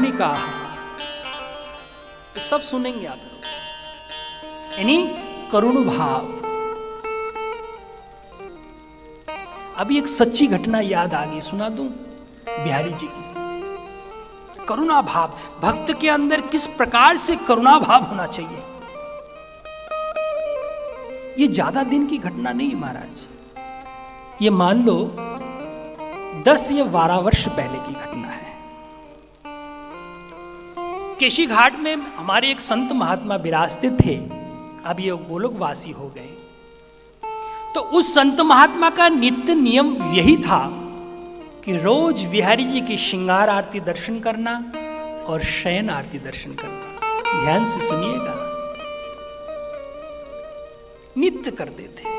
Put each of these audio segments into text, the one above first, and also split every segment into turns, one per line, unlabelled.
कारुणिका, सब सुनेंगे आप लोग, यानी करुण भाव। अभी एक सच्ची घटना याद आ गई, सुना दूं बिहारी जी की। करुणा भाव, भक्त के अंदर किस प्रकार से करुणा भाव होना चाहिए। ये ज्यादा दिन की घटना नहीं महाराज, ये मान लो 10 या 12 वर्ष पहले की घटना है। केशी घाट में हमारे एक संत महात्मा विराजते थे, अब ये गोलोकवासी हो गए। तो उस संत महात्मा का नित्य नियम यही था कि रोज बिहारी जी की श्रृंगार आरती दर्शन करना और शयन आरती दर्शन करना। ध्यान से सुनिएगा, नित्य करते थे।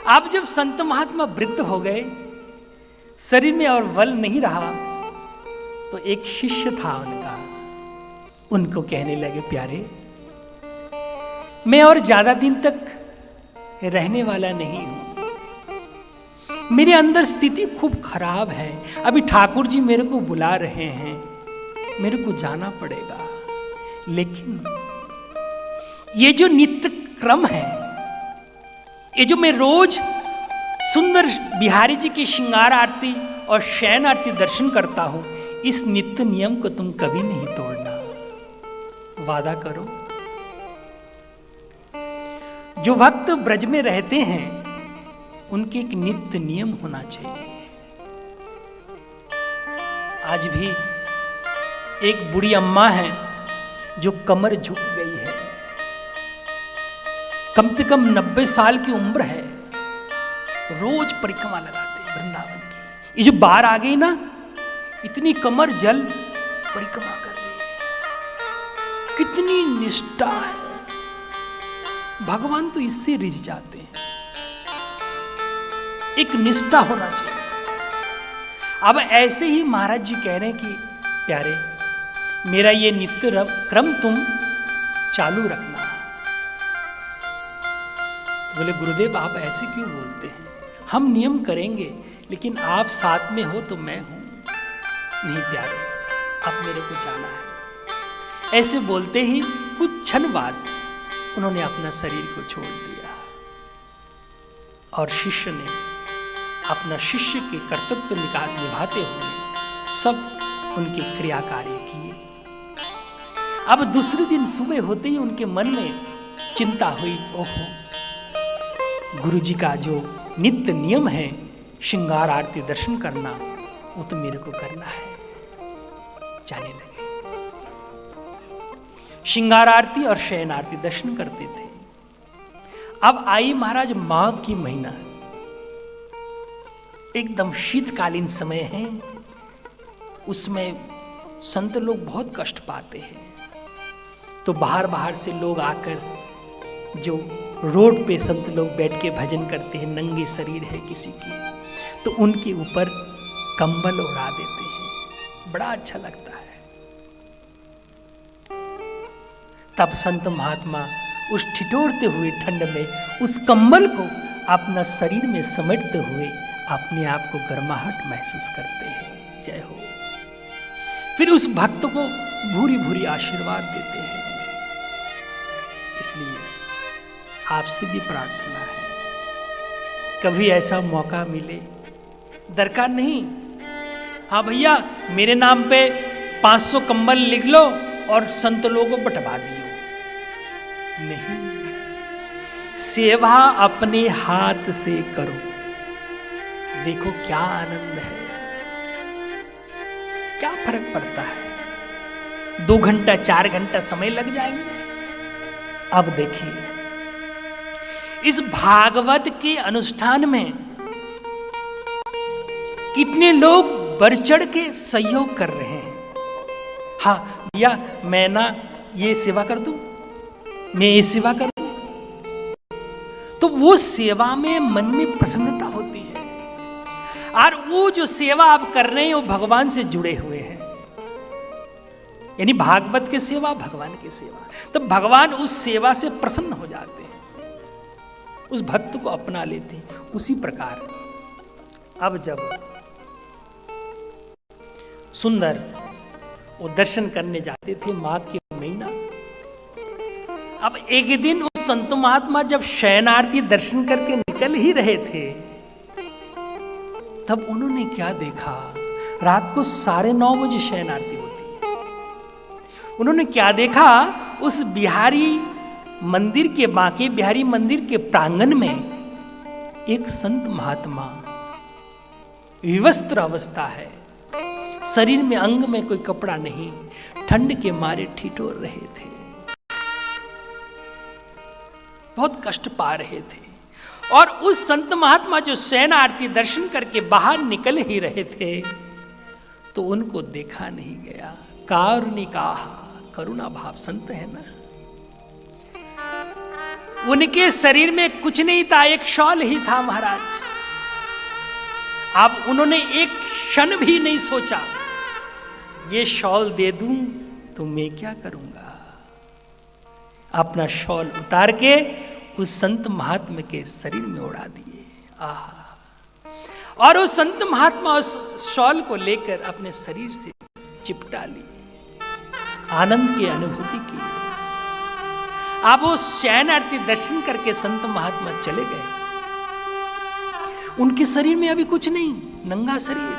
अब जब संत महात्मा वृद्ध हो गए, शरीर में और बल नहीं रहा, तो एक शिष्य था उनका, उनको कहने लगे, प्यारे मैं और ज्यादा दिन तक रहने वाला नहीं हूं, मेरे अंदर स्थिति खूब खराब है, अभी ठाकुर जी मेरे को बुला रहे हैं, मेरे को जाना पड़ेगा। लेकिन ये जो नित्य क्रम है, ये जो मैं रोज सुंदर बिहारी जी की श्रृंगार आरती और शयन आरती दर्शन करता हूं, इस नित्य नियम को तुम कभी नहीं तोड़ना, वादा करो। जो भक्त ब्रज में रहते हैं उनके एक नित्य नियम होना चाहिए। आज भी एक बूढ़ी अम्मा है जो कमर झुक गई है, कम से कम 90 साल की उम्र है, रोज परिक्रमा लगाते हैं वृंदावन की। ये जो बाढ़ आ गई ना, इतनी कमर जल परिक्रमा कर रही है, कितनी निष्ठा है। भगवान तो इससे रिझ जाते हैं, एक निष्ठा होना चाहिए। अब ऐसे ही महाराज जी कह रहे हैं कि प्यारे मेरा ये नित्य क्रम तुम चालू रखना। तो बोले गुरुदेव आप ऐसे क्यों बोलते हैं, हम नियम करेंगे लेकिन आप साथ में हो तो मैं हूं। नहीं प्यारे, अब मेरे को जाना है। ऐसे बोलते ही कुछ क्षण बाद उन्होंने अपना शरीर को छोड़ दिया और शिष्य ने अपना शिष्य के कर्तव्य निभाते हुए सब उनके क्रिया कार्य किए। अब दूसरे दिन सुबह होते ही उनके मन में चिंता हुई, ओहो गुरु जी का जो नित्य नियम है श्रृंगार आरती दर्शन करना, वो तो मेरे को करना है। जाने लगे, श्रृंगार आरती और शयन आरती दर्शन करते थे। अब आई महाराज माघ की महीना, एकदम शीतकालीन समय है, उसमें संत लोग बहुत कष्ट पाते हैं। तो बाहर बाहर से लोग आकर, जो रोड पे संत लोग बैठ के भजन करते हैं, नंगे शरीर है किसी की, तो उनके ऊपर कंबल उड़ा देते हैं, बड़ा अच्छा लगता है। तब संत महात्मा उस ठिठुरते हुए ठंड में उस कंबल को अपना शरीर में समेटते हुए अपने आप को गर्माहट महसूस करते हैं। जय हो। फिर उस भक्त को भूरी भूरी आशीर्वाद देते हैं। इसलिए आपसे भी प्रार्थना है, कभी ऐसा मौका मिले, दरकार नहीं हाँ भैया मेरे नाम पे 500 कंबल लिख लो और संत लोगों को बंटवा दियो, नहीं, सेवा अपने हाथ से करो, देखो क्या आनंद है, क्या फर्क पड़ता है। 2 घंटा 4 घंटा समय लग जाएंगे। अब देखिए इस भागवत के अनुष्ठान में कितने लोग बढ़ चढ़ के सहयोग कर रहे हैं। हाँ भैया मैं ना ये सेवा कर दूं, मैं ये सेवा कर दूं, तो वो सेवा में मन में प्रसन्नता होती है। और वो जो सेवा आप कर रहे हैं वो भगवान से जुड़े हुए हैं, यानी भागवत के सेवा भगवान की सेवा, तो भगवान उस सेवा से प्रसन्न हो जाते हैं, उस भक्त को अपना लेते हैं। उसी प्रकार अब जब सुंदर वो दर्शन करने जाते थे माघ के महीना। अब एक दिन उस संत महात्मा जब शयन आरती दर्शन करके निकल ही रहे थे, तब उन्होंने क्या देखा, रात को 9:30 बजे शयन आरती होती है। उन्होंने क्या देखा, उस बिहारी मंदिर के, बांके बिहारी मंदिर के प्रांगण में एक संत महात्मा विवस्त्र अवस्था है, शरीर में अंग में कोई कपड़ा नहीं, ठंड के मारे ठिठुर रहे थे, बहुत कष्ट पा रहे थे। और उस संत महात्मा जो शयन आरती दर्शन करके बाहर निकल ही रहे थे, तो उनको देखा नहीं गया। कारुणिकाः, करुणा भाव संत है ना, उनके शरीर में कुछ नहीं था, एक शॉल ही था महाराज। अब उन्होंने एक क्षण भी नहीं सोचा ये शॉल दे दूं तो मैं क्या करूंगा। अपना शॉल उतार के उस संत महात्मा के शरीर में उड़ा दिए। और उस संत महात्मा उस शॉल को लेकर अपने शरीर से चिपटा लिए, आनंद की अनुभूति की। अब वो शयन आरती दर्शन करके संत महात्मा चले गए। उनके शरीर में अभी कुछ नहीं, नंगा शरीर।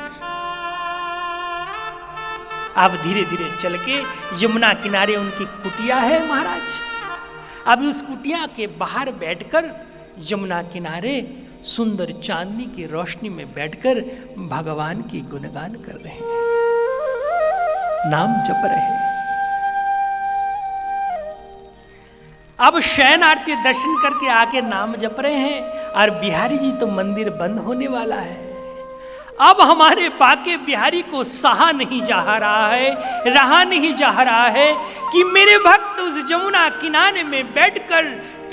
अब धीरे धीरे चल के यमुना किनारे उनकी कुटिया है महाराज। अब उस कुटिया के बाहर बैठकर यमुना किनारे सुंदर चांदनी की रोशनी में बैठकर भगवान की गुणगान कर रहे हैं, नाम जप रहे हैं। अब शयन आरती दर्शन करके आके नाम जप रहे हैं, और बिहारी जी तो मंदिर बंद होने वाला है। अब हमारे बाके बिहारी को सहा नहीं जा रहा है, रहा नहीं जा रहा है कि मेरे भक्त उस यमुना किनारे में बैठकर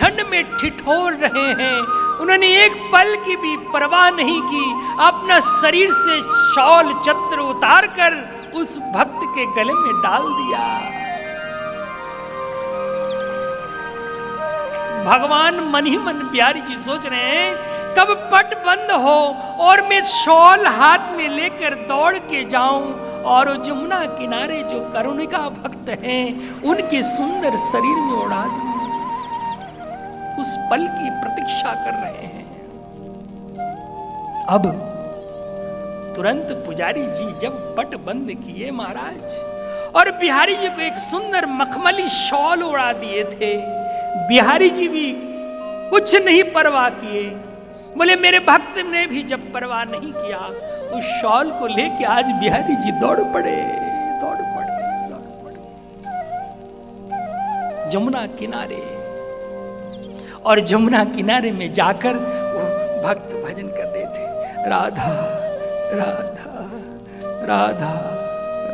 ठंड में ठिठुर रहे हैं। उन्होंने एक पल की भी परवाह नहीं की, अपना शरीर से शॉल छत्र उतार कर उस भक्त के गले में डाल दिया। भगवान मन ही मन बिहारी जी सोच रहे हैं कब पट बंद हो और मैं शॉल हाथ में लेकर दौड़ के जाऊं और यमुना किनारे जो करुणिका भक्त हैं उनके सुंदर शरीर में उड़ा दूं। उस पल की प्रतीक्षा कर रहे हैं। अब तुरंत पुजारी जी जब पट बंद किए महाराज, और बिहारी जी को एक सुंदर मखमली शॉल उड़ा दिए थे, बिहारी जी भी कुछ नहीं परवाह किए। बोले मेरे भक्त ने भी जब परवाह नहीं किया, उस शॉल को लेके आज बिहारी जी दौड़ पड़े यमुना किनारे। और यमुना किनारे में जाकर वो भक्त भजन कर रहे थे, राधा राधा राधा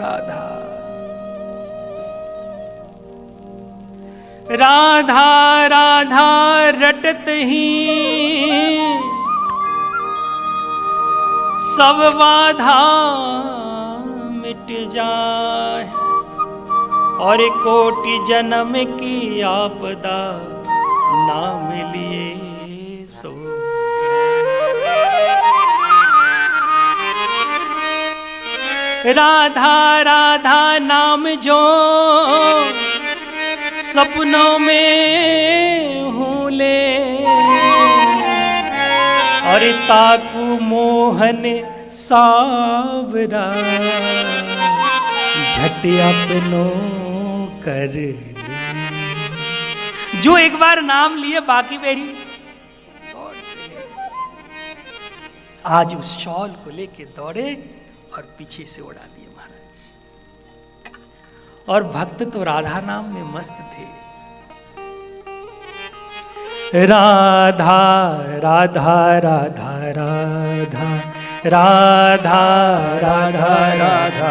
राधा राधा राधा रटत ही सब बाधा मिट जाए, और कोटि जन्म की आपदा नाम लिए सो। राधा राधा नाम जो सपनों में हूँ ले, और ताकू मोहन सावरा झट अपनों कर। जो एक बार नाम लिए बाकी बेरी दौड़ते, आज उस शॉल को लेके दौड़े और पीछे से उड़ा दिए महाराज। और भक्त तो राधा नाम में मस्त थे। राधा राधा राधा राधा राधा राधा राधा